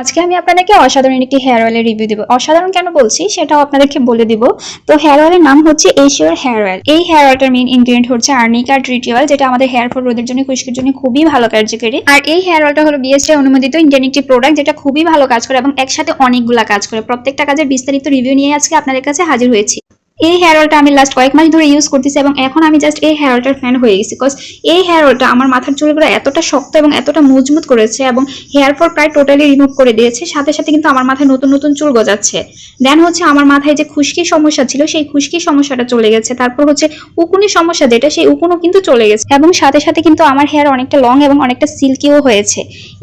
আজকে আমি আপনাদেরকে অসাধারণ একটি হেয়ার অয়েলের রিভিউ দিব। অসাধারণ কেন বলছি সেটাও আপনাদেরকে বলে দিব। তো হেয়ার অয়েলের নাম হচ্ছে এশিওর হেয়ার অয়েল। এই হেয়ার অয়েলটার মেইন ইনগ্রেডিয়েন্ট হচ্ছে আর্নিকা ট্রিটি অয়েল, যেটা আমাদের হেয়ার ফল রোধের জন্য, খুশকির জন্য খুবই ভালো কার্যকরী। আর এই হেয়ার অয়েলটা হলো বিএসটিআই অনুমোদিত ইন্ডিয়ান একটি প্রোডাক্ট, যেটা খুবই ভালো কাজ করে এবং একসাথে অনেকগুলা কাজ করে। প্রত্যেকটা কাজের বিস্তারিত রিভিউ নিয়ে আজকে আপনাদের কাছে হাজির হয়েছি। এই হেয়ার অয়েলটা আমি লাস্ট কয়েক মাস ধরে ইউজ করতেছি এবং এখন আমি জাস্ট এই হেয়ার অয়েলটার ফ্যান হয়ে গেছি। বিকজ এই হেয়ার অয়েলটা আমার মাথার চুলগুলো এতটা শক্ত এবং এতটা মজবুত করেছে এবং হেয়ার ফল প্রায় টোটালি রিমুভ করে দিয়েছে। সাথে সাথে কিন্তু আমার মাথায় নতুন নতুন চুল গজাচ্ছে। দেন হচ্ছে আমার মাথায় যে খুশকির সমস্যা ছিল সেই খুশকির সমস্যাটা চলে গেছে। তারপর হচ্ছে উকুনের সমস্যা যেটা, সেই উকুনও কিন্তু চলে গেছে এবং সাথে সাথে কিন্তু আমার হেয়ার অনেকটা লং এবং অনেকটা সিল্কিও হয়েছে।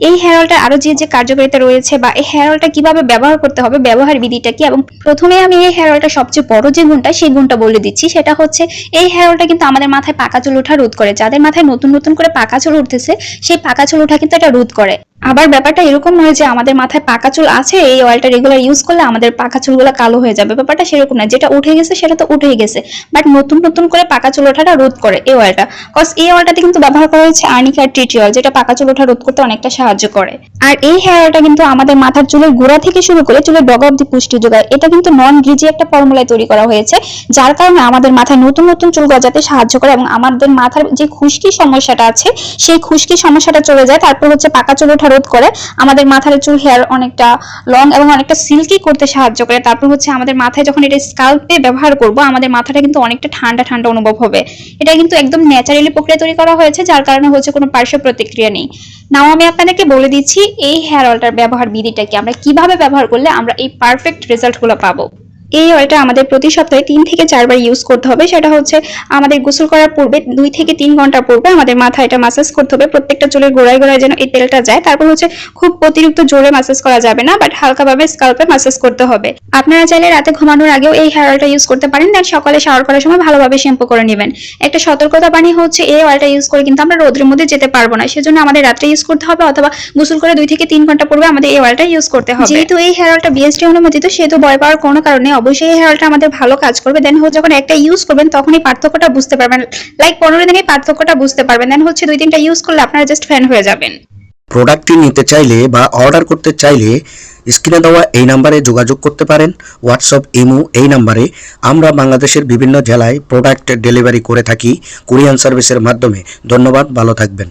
এই হেয়ার অয়েলটার আরো যে কার্যকারিতা রয়েছে বা এই হেয়ার অয়েলটা কিভাবে ব্যবহার করতে হবে, ব্যবহার বিধিটা কি, এবং প্রথমে আমি এই হেয়ার অয়েলটা সবচেয়ে বড় যে গুণটা, সেই গুণটা বলে দিচ্ছি। সেটা হচ্ছে এই হেয়ার অয়েলটা কিন্তু আমাদের মাথায় পাকা চুল ওঠা রোধ করে। যাদের মাথায় নতুন নতুন করে পাকা চুল উঠতেছে, সেই পাকা চুল ওঠা কিন্তু এটা রোধ করে। আবার ব্যাপারটা এরকম নয় যে আমাদের মাথায় পাকা চুল আছে, এই অয়েলটা রেগুলার ইউজ করলে আমাদের পাকা চুলগুলো কালো হয়ে যাবে। ব্যাপারটা সেরকম না, যেটা উঠে গেছে সেটা তো উঠেই গেছে, বাট নতুন নতুন করে পাকা চুল ওঠাটা রোধ করে এই অয়েলটা। কজ এই অয়েলটাতে কিন্তু ব্যবহার করা হয়েছে আর্নিকা ট্রিটি অয়েল, যেটা পাকা চুল ওঠা রোধ করতে অনেকটা সাহায্য করে। আর এই হেয়ার অয়েলটা কিন্তু আমাদের মাথার চুলের গোড়া থেকে শুরু করে চুলের ডগা অব্দি পুষ্টি যোগায়। এটা কিন্তু নন গ্রিজি একটা ফর্মুলায় তৈরি করা হয়েছে, যার কারণে আমাদের মাথায় নতুন নতুন চুল গজাতে সাহায্য করে এবং আমাদের মাথার যে খুশকির সমস্যাটা আছে সেই খুশকির সমস্যাটা চলে যায়। তারপর হচ্ছে পাকা চুল ওঠা রোধ করে, আমাদের মাথার চুল হেয়ার অনেকটা লং এবং অনেকটা সিল্কি করতে সাহায্য করে। তারপর হচ্ছে আমাদের মাথায় যখন এটা স্কাল্পে ব্যবহার করব, আমাদের মাথাটা কিন্তু অনেকটা ঠান্ডা ঠান্ডা অনুভব হবে। এটা কিন্তু একদম ন্যাচারালি প্রক্রিয়া তৈরি করা হয়েছে, যার কারণে হচ্ছে কোনো পার্শ্ব প্রতিক্রিয়া নেই। নাও আমি আপনাদেরকে বলে দিচ্ছি এই হেয়ার অয়েলটার ব্যবহার বিধিটা কি, আমরা কিভাবে ব্যবহার করলে আমরা এই পারফেক্ট রেজাল্টগুলো পাবো। এই অয়েলটা আমাদের প্রতি সপ্তাহে 3 থেকে 4 বার ইউজ করতে হবে। সেটা হচ্ছে আমাদের গোসল করার পূর্বে 2 থেকে 3 ঘন্টা পূর্বে আমাদের মাথায় এটা মাসাজ করতে হবে, প্রত্যেকটা চুলের গোড়ায় গোড়ায় যেন এই তেলটা যায়। তারপর হচ্ছে খুব অতিরিক্ত জোরে মাসাজ করা যাবে না, বাট হালকাভাবে স্কাল্পে মাসাজ করতে হবে। আপনারা চাইলে রাতে ঘুমানোর আগেও এই হেয়ার অয়েলটা ইউজ করতে পারেন। দেন সকালে শাওয়ার করার সময় ভালোভাবে শ্যাম্পু করে নেবেন। একটা সতর্কতা বাণী হচ্ছে, এই অয়েলটা ইউজ করে কিন্তু আমরা রোদের মধ্যে যেতে পারবো না, সেজন্য আমাদের রাত্রে ইউজ করতে হবে অথবা গোসল করে 2 থেকে 3 ঘন্টা পূর্বে আমাদের এই অয়েলটা ইউজ করতে হবে। যেহেতু এই হেয়ার অয়েলটা বিএসটি অনুমোদিত, সেহেতু ভয় পাওয়ার কোনো কারণে, অবশ্যই এই হেয়ার অয়েলটা আমাদের ভালো কাজ করবে। দেন যখন একটা ইউজ করবেন তখনই পার্থক্যটা বুঝতে পারবেন, লাইক 15 দিনে পার্থক্যটা বুঝতে পারবেন। দেন হচ্ছে 2-3টা ইউজ করলে আপনারা জাস্ট ফ্যান হয়ে যাবেন। প্রোডাক্টটি নিতে চাইলে বা অর্ডার করতে চাইলে স্ক্রিনে দেওয়া এই নাম্বারে যোগাযোগ করতে পারেন। হোয়াটসঅ্যাপ, ইমো এই নাম্বারে। আমরা বাংলাদেশের বিভিন্ন জেলায় প্রোডাক্ট ডেলিভারি করে থাকি কুরিয়ার সার্ভিসের মাধ্যমে। ধন্যবাদ, ভালো থাকবেন।